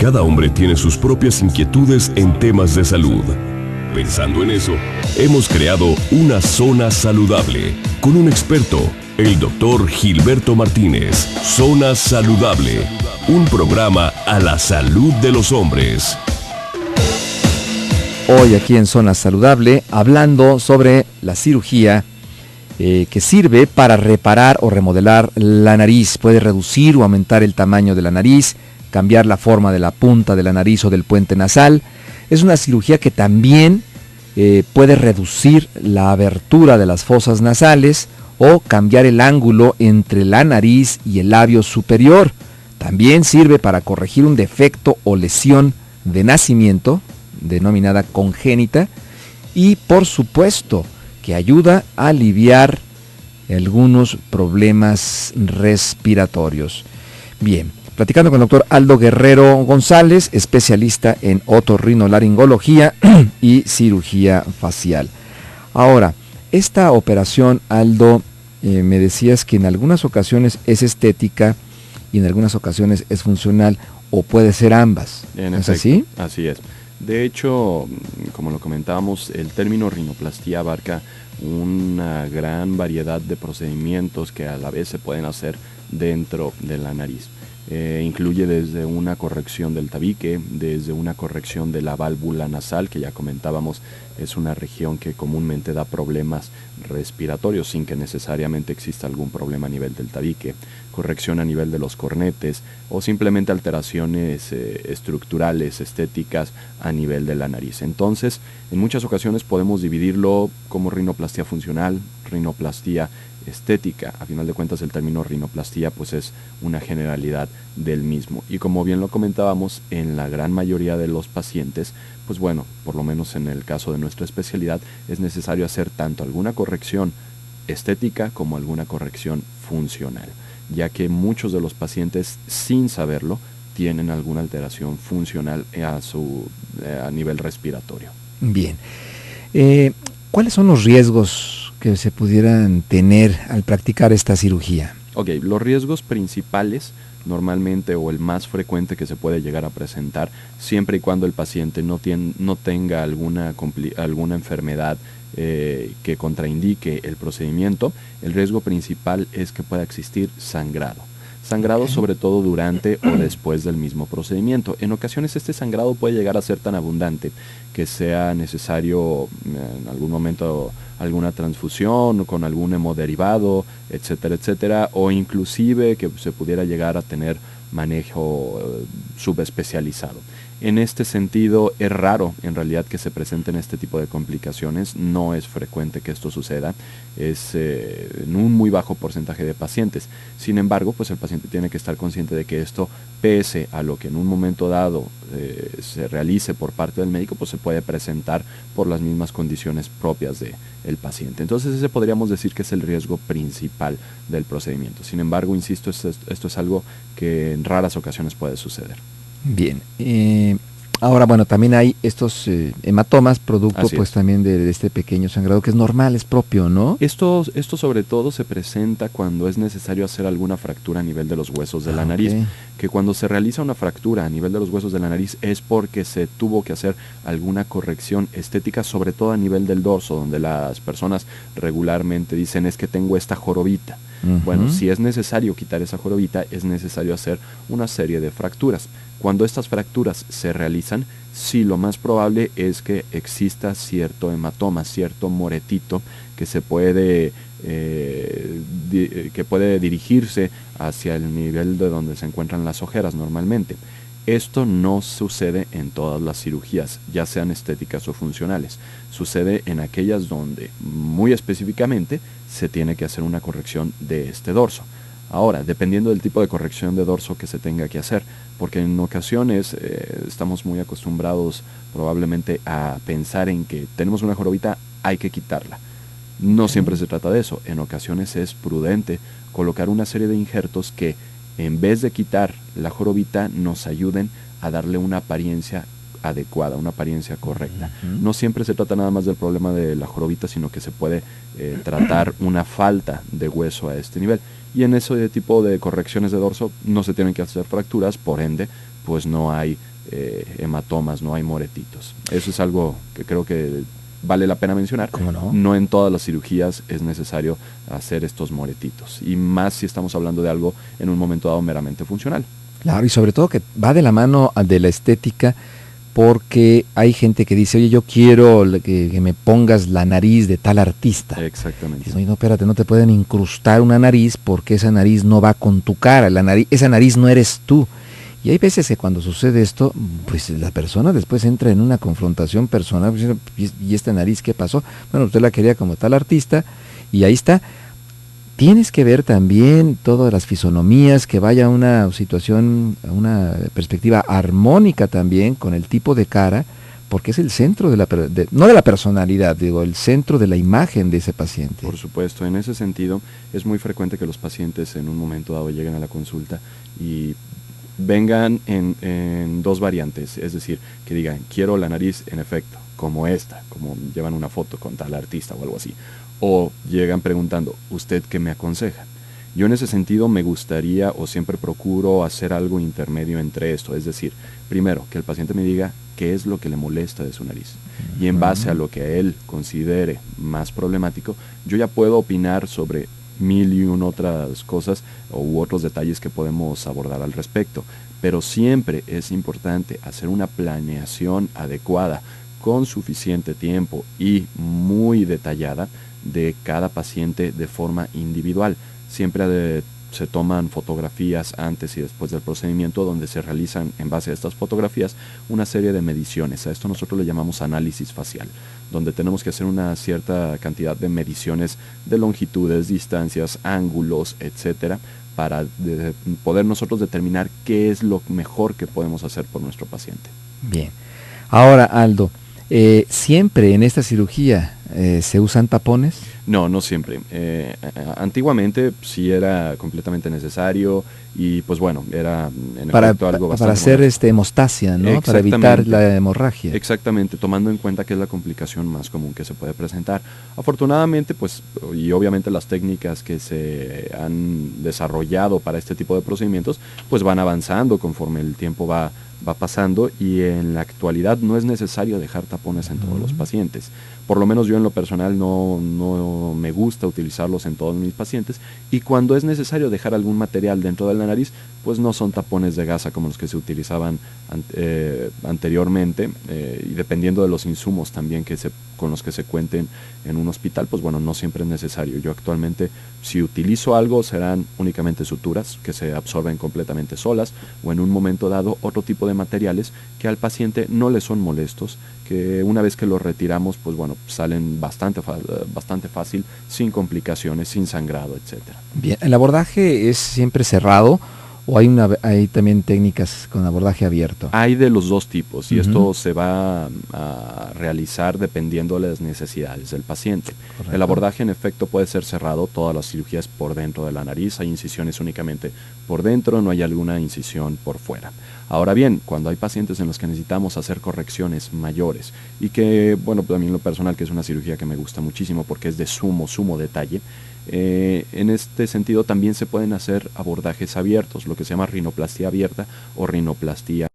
Cada hombre tiene sus propias inquietudes en temas de salud. Pensando en eso, hemos creado una zona saludable con un experto, el doctor Gilberto Martínez. Zona Saludable, un programa a la salud de los hombres. Hoy aquí en Zona Saludable, hablando sobre la cirugía que sirve para reparar o remodelar la nariz. Puede reducir o aumentar el tamaño de la nariz, cambiar la forma de la punta de la nariz o del puente nasal. Es una cirugía que también puede reducir la abertura de las fosas nasales o cambiar el ángulo entre la nariz y el labio superior. También sirve para corregir un defecto o lesión de nacimiento, denominada congénita, y por supuesto que ayuda a aliviar algunos problemas respiratorios. Bien, platicando con el doctor Aldo Guerrero González, especialista en otorrinolaringología y cirugía facial. Ahora, esta operación, Aldo, me decías que en algunas ocasiones es estética y en algunas ocasiones es funcional, o puede ser ambas. ¿Es así? Así es. De hecho, como lo comentábamos, el término rinoplastía abarca una gran variedad de procedimientos que a la vez se pueden hacer dentro de la nariz. Incluye desde una corrección del tabique, desde una corrección de la válvula nasal, que ya comentábamos, es una región que comúnmente da problemas respiratorios sin que necesariamente exista algún problema a nivel del tabique, corrección a nivel de los cornetes o simplemente alteraciones estructurales, estéticas a nivel de la nariz. Entonces, en muchas ocasiones podemos dividirlo como rinoplastía funcional, rinoplastía estética. A final de cuentas, el término rinoplastía pues es una generalidad del mismo, y como bien lo comentábamos, en la gran mayoría de los pacientes, pues bueno, por lo menos en el caso de nuestra especialidad, es necesario hacer tanto alguna corrección estética como alguna corrección funcional, ya que muchos de los pacientes, sin saberlo, tienen alguna alteración funcional a nivel respiratorio. Bien. ¿Cuáles son los riesgos que se pudieran tener al practicar esta cirugía? Ok, los riesgos principales normalmente, o el más frecuente que se puede llegar a presentar, siempre y cuando el paciente no tenga alguna enfermedad que contraindique el procedimiento, el riesgo principal es que pueda existir sangrado. Sangrado sobre todo durante o después del mismo procedimiento. En ocasiones este sangrado puede llegar a ser tan abundante que sea necesario en algún momento alguna transfusión con algún hemoderivado, etcétera, etcétera, o inclusive que se pudiera llegar a tener manejo subespecializado. En este sentido, es raro en realidad que se presenten este tipo de complicaciones, no es frecuente que esto suceda, es en un muy bajo porcentaje de pacientes. Sin embargo, pues el paciente tiene que estar consciente de que esto, pese a lo que en un momento dado se realice por parte del médico, pues se puede presentar por las mismas condiciones propias del paciente. Entonces ese podríamos decir que es el riesgo principal del procedimiento. Sin embargo, insisto, esto es algo que en raras ocasiones puede suceder. Bien, ahora bueno, también hay estos hematomas, producto pues también de este pequeño sangrado que es normal, es propio, ¿no? Esto sobre todo se presenta cuando es necesario hacer alguna fractura a nivel de los huesos de la nariz, que cuando se realiza una fractura a nivel de los huesos de la nariz es porque se tuvo que hacer alguna corrección estética, sobre todo a nivel del dorso, donde las personas regularmente dicen es que tengo esta jorobita. Bueno, si es necesario quitar esa jorobita, es necesario hacer una serie de fracturas. Cuando estas fracturas se realizan, sí, lo más probable es que exista cierto hematoma, cierto moretito que se puede dirigirse hacia el nivel de donde se encuentran las ojeras normalmente. Esto no sucede en todas las cirugías, ya sean estéticas o funcionales. Sucede en aquellas donde, muy específicamente, se tiene que hacer una corrección de este dorso. Ahora, dependiendo del tipo de corrección de dorso que se tenga que hacer, porque en ocasiones estamos muy acostumbrados probablemente a pensar en que tenemos una jorobita, hay que quitarla. No siempre se trata de eso. En ocasiones es prudente colocar una serie de injertos que, en vez de quitar la jorobita, nos ayuden a darle una apariencia adecuada, una apariencia correcta. No siempre se trata nada más del problema de la jorobita, sino que se puede tratar una falta de hueso a este nivel. Y en ese tipo de correcciones de dorso no se tienen que hacer fracturas, por ende, pues no hay hematomas, no hay moretitos. Eso es algo que creo que vale la pena mencionar. ¿Cómo no? No en todas las cirugías es necesario hacer estos moretitos, y más si estamos hablando de algo en un momento dado meramente funcional. Claro, y sobre todo que va de la mano de la estética, porque hay gente que dice, oye, yo quiero que me pongas la nariz de tal artista. Exactamente. Dices, oye, no, espérate, no te pueden incrustar una nariz porque esa nariz no va con tu cara, esa nariz no eres tú. Y hay veces que cuando sucede esto, pues la persona después entra en una confrontación personal, ¿y esta nariz qué pasó? Bueno, usted la quería como tal artista, y ahí está. Tienes que ver también todas las fisonomías, que vaya a una situación, a una perspectiva armónica también con el tipo de cara, porque es el centro no de la personalidad, digo, el centro de la imagen de ese paciente. Por supuesto, en ese sentido es muy frecuente que los pacientes en un momento dado lleguen a la consulta y vengan en dos variantes, es decir, que digan, quiero la nariz en efecto, como esta, como llevan una foto con tal artista o algo así, o llegan preguntando, ¿usted qué me aconseja? Yo en ese sentido me gustaría, o siempre procuro hacer algo intermedio entre esto, es decir, primero, que el paciente me diga qué es lo que le molesta de su nariz, y en base a lo que él considere más problemático, yo ya puedo opinar sobre mil y un otras cosas u otros detalles que podemos abordar al respecto, pero siempre es importante hacer una planeación adecuada con suficiente tiempo y muy detallada de cada paciente de forma individual. Siempre se toman fotografías antes y después del procedimiento, donde se realizan en base a estas fotografías una serie de mediciones. A esto nosotros le llamamos análisis facial, donde tenemos que hacer una cierta cantidad de mediciones de longitudes, distancias, ángulos, etcétera, para poder nosotros determinar qué es lo mejor que podemos hacer por nuestro paciente. Bien. Ahora, Aldo, ¿siempre en esta cirugía se usan tapones? No, no siempre. Antiguamente sí era completamente necesario, y pues bueno, era en efecto algo bastante para hacer molesto. Hemostasia, ¿no? Para evitar la hemorragia. Exactamente, tomando en cuenta que es la complicación más común que se puede presentar. Afortunadamente, pues, y obviamente las técnicas que se han desarrollado para este tipo de procedimientos, pues van avanzando conforme el tiempo va pasando, y en la actualidad no es necesario dejar tapones en todos los pacientes. Por lo menos yo en lo personal no me gusta utilizarlos en todos mis pacientes, y cuando es necesario dejar algún material dentro de la nariz, pues no son tapones de gasa como los que se utilizaban anteriormente, y dependiendo de los insumos también con los que se cuenten en un hospital, pues bueno, no siempre es necesario. Yo actualmente, si utilizo algo, serán únicamente suturas que se absorben completamente solas, o en un momento dado otro tipo de materiales que al paciente no le son molestos, que una vez que los retiramos, pues bueno, salen bastante fácil, sin complicaciones, sin sangrado, etcétera. Bien, ¿el abordaje es siempre cerrado o hay también técnicas con abordaje abierto? Hay de los dos tipos, y esto se va a realizar dependiendo de las necesidades del paciente. Correcto. El abordaje en efecto puede ser cerrado, todas las cirugías por dentro de la nariz, hay incisiones únicamente por dentro, no hay alguna incisión por fuera. Ahora bien, cuando hay pacientes en los que necesitamos hacer correcciones mayores, y que, bueno, pues a mí en lo personal, que es una cirugía que me gusta muchísimo porque es de sumo detalle, en este sentido también se pueden hacer abordajes abiertos, lo que se llama rinoplastia abierta o rinoplastia